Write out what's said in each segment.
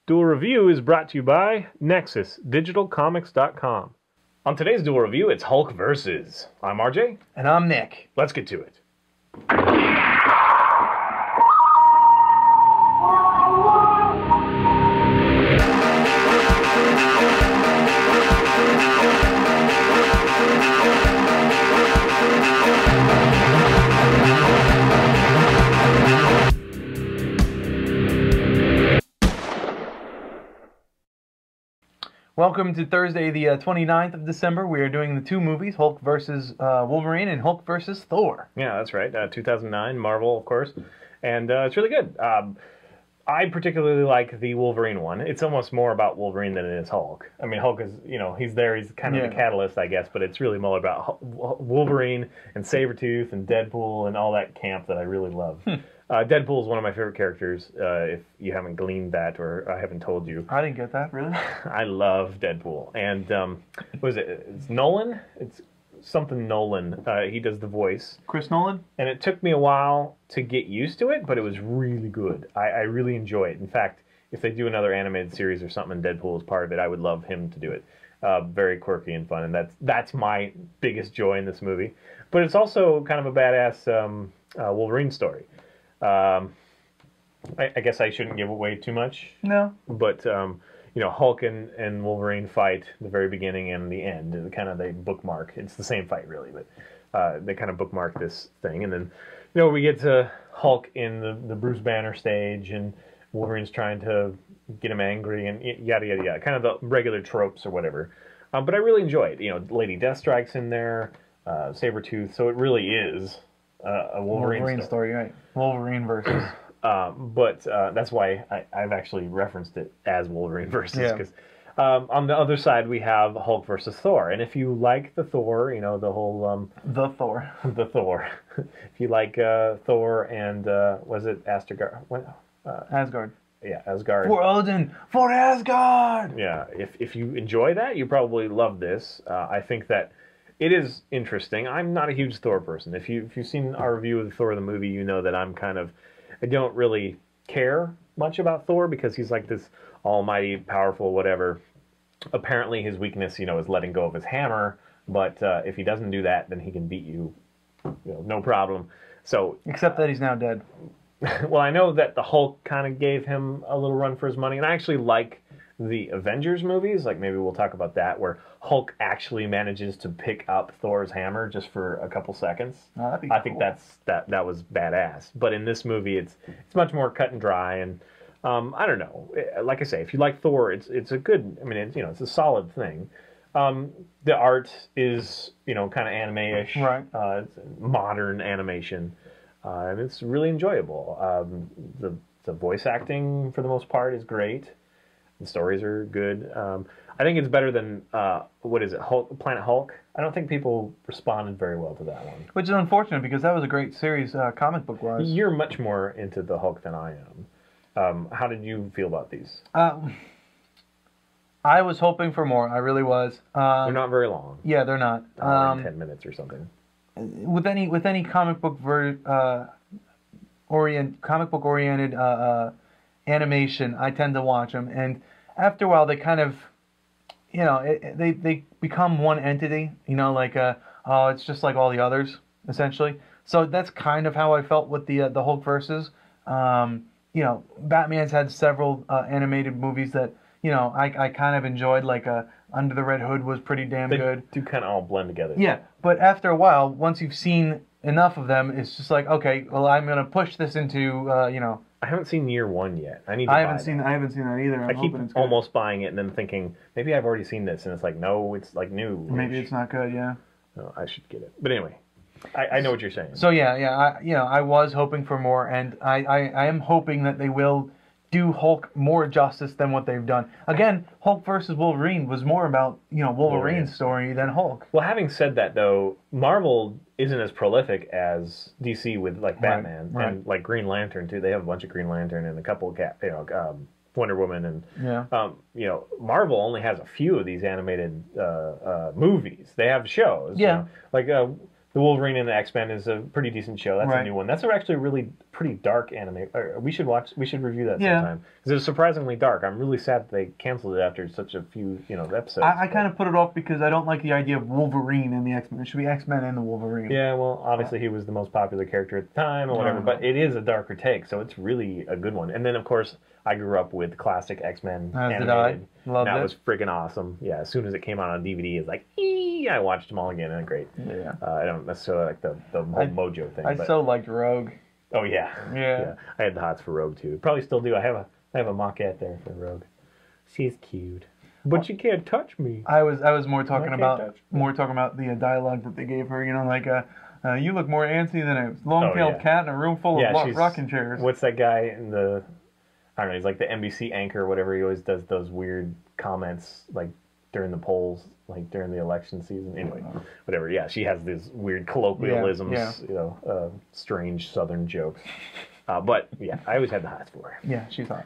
Duel Review is brought to you by NexusDigitalComics.com. On today's Duel Review, it's Hulk versus. I'm RJ. And I'm Nick. Let's get to it. Welcome to Thursday, the 29th of December. We are doing the two movies, Hulk versus Wolverine and Hulk versus Thor. Yeah, that's right. 2009, Marvel, of course. And it's really good. I particularly like the Wolverine one. It's almost more about Wolverine than it is Hulk. I mean, Hulk is, he's there. He's kind of the catalyst, I guess. But it's really more about Wolverine and Sabretooth and Deadpool and all that camp that I really love. Deadpool is one of my favorite characters, if you haven't gleaned that or I haven't told you. I didn't get that, really? I love Deadpool. And, what is it? It's Nolan? It's something Nolan. He does the voice. Chris Nolan? And it took me a while to get used to it, but it was really good. I really enjoy it. In fact, if they do another animated series or something and Deadpool is part of it, I would love him to do it. Very quirky and fun, and that's my biggest joy in this movie. But it's also kind of a badass Wolverine story. I guess I shouldn't give away too much. No. But, Hulk and Wolverine fight the very beginning and the end. They bookmark. It's the same fight, really, but they kind of bookmark this thing. And then, we get to Hulk in the Bruce Banner stage, and Wolverine's trying to get him angry, and yada, yada, yada. Kind of the regular tropes or whatever. But I really enjoy it. Lady Deathstrike's in there, Sabretooth, so it really is a Wolverine story, right? Wolverine versus. But that's why I've actually referenced it as Wolverine versus. Because on the other side we have Hulk versus Thor, and if you like the Thor, the whole the Thor, if you like Thor and was it Asgard? Asgard. Yeah, Asgard. For Odin, for Asgard. Yeah, if you enjoy that, you probably love this. I think that it is interesting. I'm not a huge Thor person. If you've seen our review of Thor the movie, you know that I don't really care much about Thor because he's like this almighty, powerful, whatever. Apparently his weakness, is letting go of his hammer, but if he doesn't do that, then he can beat you, no problem. So except that he's now dead. Well, I know that the Hulk kind of gave him a little run for his money, and I actually like the Avengers movies, like maybe we'll talk about that, where Hulk actually manages to pick up Thor's hammer just for a couple seconds. Oh, that'd be cool. I think that was badass. But in this movie, it's much more cut and dry, and I don't know. Like I say, if you like Thor, it's a good. I mean, it's a solid thing. The art is kind of anime-ish, right? It's modern animation, and it's really enjoyable. The voice acting for the most part is great. The stories are good. I think it's better than, what is it, Planet Hulk? I don't think people responded very well to that one. Which is unfortunate because that was a great series, comic book-wise. You're much more into the Hulk than I am. How did you feel about these? I was hoping for more. I really was. They're not very long. Yeah, they're not. 10 minutes or something. With any comic book oriented animation, I tend to watch them, and after a while they kind of, they become one entity. It's just like all the others essentially. So that's kind of how I felt with the Hulk versus. Batman's had several animated movies that I kind of enjoyed. Like Under the Red Hood was pretty damn good. They do kind of all blend together. Yeah, but after a while, once you've seen enough of them, it's just like, okay, well, I'm gonna push this into I haven't seen Year One yet. I haven't seen that either. I keep almost buying it and then thinking maybe I've already seen this, and it's like, no, it's like new. Maybe it's not good. Yeah. No, I should get it. But anyway, I know what you're saying. So I was hoping for more, and I am hoping that they will do Hulk more justice than what they've done. Again, Hulk versus Wolverine was more about Wolverine's story than Hulk. Well, having said that, though, Marvel isn't as prolific as DC with like Batman and like Green Lantern too. They have a bunch of Green Lantern and a couple of Wonder Woman, and Marvel only has a few of these animated movies. They have shows, like The Wolverine and the X-Men is a pretty decent show. That's a Right. new one. That's actually a really pretty dark anime. We should review that Yeah. sometime. Because it was surprisingly dark. I'm really sad that they canceled it after such a few, episodes. I kind of put it off because I don't like the idea of Wolverine in the X-Men. It should be X-Men and the Wolverine. Yeah, well, obviously he was the most popular character at the time or whatever, but it is a darker take, so it's really a good one. And then, of course, I grew up with classic X-Men As did animated. I. Loved that it. was freaking awesome. Yeah, as soon as it came out on DVD, it's like, I watched them all again, and great. Yeah. I don't necessarily like the whole Mojo thing. I but, so liked Rogue. Oh, yeah. Yeah. I had the hots for Rogue, too. Probably still do. I have a mockette there for Rogue. She's cute. But you can't touch me. I was more talking can't about touch. the dialogue that they gave her. Like you look more antsy than a long-tailed yeah. cat in a room full of she's- rocking chairs. What's that guy in the... I don't know, he's like the NBC anchor or whatever. He always does those weird comments, like, during the polls, like, during the election season. Anyway, whatever. Yeah, she has these weird colloquialisms, Yeah. strange Southern jokes. But, yeah, I always had the hots for her. Yeah, she's hot.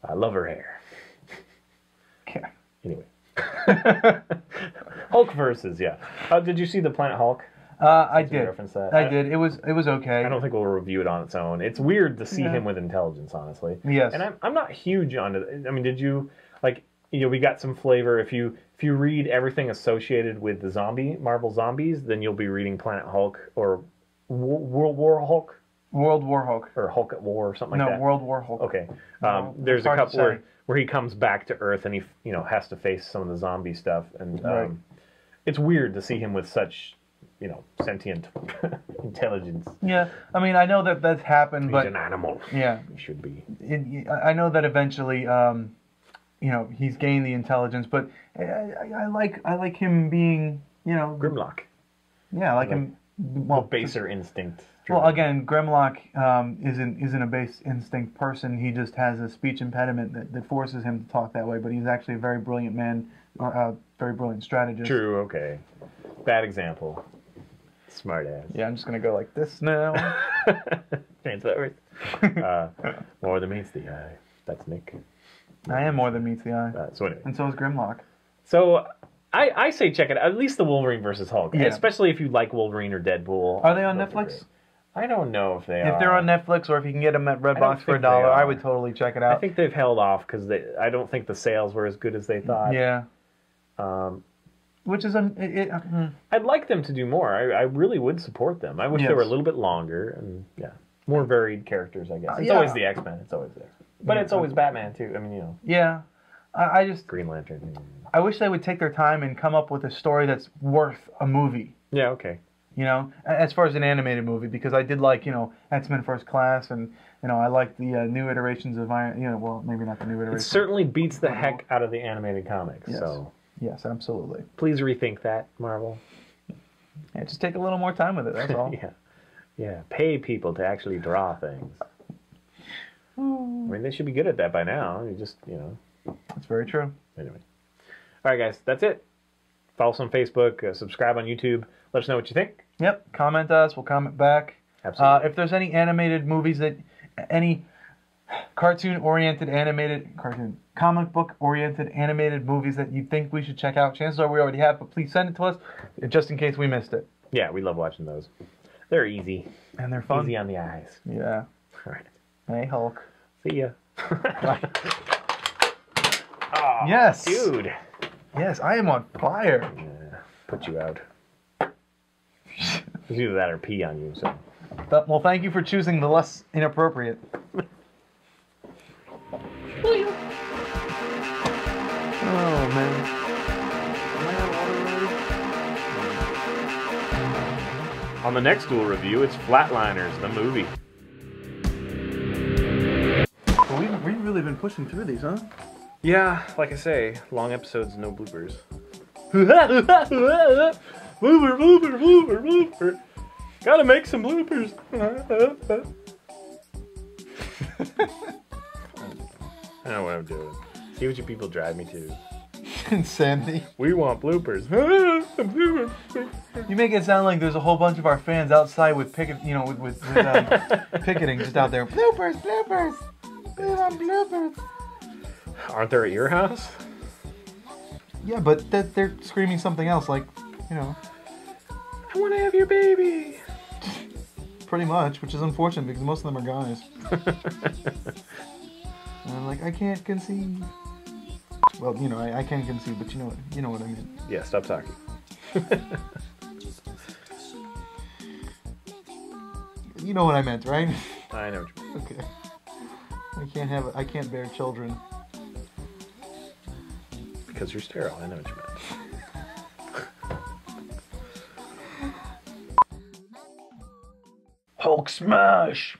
I love her hair. Yeah. Anyway. Hulk versus, yeah. Did you see the Planet Hulk? I Did you did. reference that? I did. It was okay. I don't think we'll review it on its own. It's weird to see Yeah. him with intelligence, honestly. Yes. And I'm not huge on it. I mean, did you like? We got some flavor. If you read everything associated with the Marvel zombies, then you'll be reading Planet Hulk or World War Hulk World War Hulk. or Hulk at War or something like that. No, World War Hulk. Okay. No, There's a hard to couple where say. he comes back to Earth and he has to face some of the zombie stuff, and Right. it's weird to see him with such sentient intelligence. Yeah, I mean, I know that's happened, He's but an animal. yeah, He should be. I know that eventually, he's gained the intelligence, but I like him being, Grimlock. yeah, I like him. Well, Baser instinct. well, again, Grimlock isn't a base instinct person. He just has a speech impediment that forces him to talk that way. But he's actually a very brilliant man, very brilliant strategist. True. Okay. Bad example. Smart ass. Yeah, I'm just gonna go like this now. Transformers. More than meets the eye. That's Nick. I am more than meets the eye, So anyway. and so is Grimlock. So I say check it out. At least the Wolverine versus Hulk. Yeah. Especially if you like Wolverine or Deadpool. Are they on Those are Netflix? great. I don't know if they are. If they're on Netflix, or if you can get them at Redbox for think $1, they I are. would totally check it I out. think they've held off because I don't think the sales were as good as they thought. Yeah. Um, Which is I'd like them to do more. I really would support them. I wish they were a Yes. little bit longer and more varied characters. I guess it's yeah. always the X-Men. It's always there, but Yeah. it's always Batman too. I mean, yeah. I just Green Lantern. I wish they would take their time and come up with a story that's worth a movie. Yeah. Okay. As far as an animated movie, because I did like X-Men First Class, and I like the new iterations of Iron. Well, maybe not the new It iterations. certainly beats the heck out of the animated comics. Yes. So Yes, absolutely. please rethink that, Marvel. Yeah, just take a little more time with it. That's all. Yeah. Pay people to actually draw things. I mean, they should be good at that by now. You just That's very true. Anyway. All right, guys. That's it. Follow us on Facebook. Subscribe on YouTube. Let us know what you think. Yep. Comment us. We'll comment back. Absolutely. If there's any animated movies any comic book oriented animated movies that you think we should check out, chances are we already have, but please send it to us just in case we missed it. Yeah, we love watching those. They're easy. And they're fun. Easy on the eyes. Yeah. All right. Hey, Hulk. See ya. Oh, Yes. Dude. Yes, I am on fire. Yeah, put you out. It's either that or pee on you, so. Well, thank you for choosing the less inappropriate. Oh, man. On the next Duel review, it's Flatliners, the movie. Well, we've really been pushing through these, huh? Yeah, like I say, long episodes, no bloopers. Blooper, blooper, blooper, blooper. Gotta make some bloopers. I know what I'm doing. See what you people drive me to. Insanity. We want bloopers. You make it sound like there's a whole bunch of our fans outside with with picketing just out there. Bloopers, bloopers. We want bloopers. Aren't there at your house? Yeah, but they're screaming something else, like, I I want to have your baby. Pretty much, which is unfortunate because most of them are guys. And I'm like, I can't conceive. Well, you know, I can conceive, but you know what I mean. Yeah, stop talking. You know what I meant, right? I know what you mean. Okay. I can't bear children. Because you're sterile. I know what you meant. Hulk smash!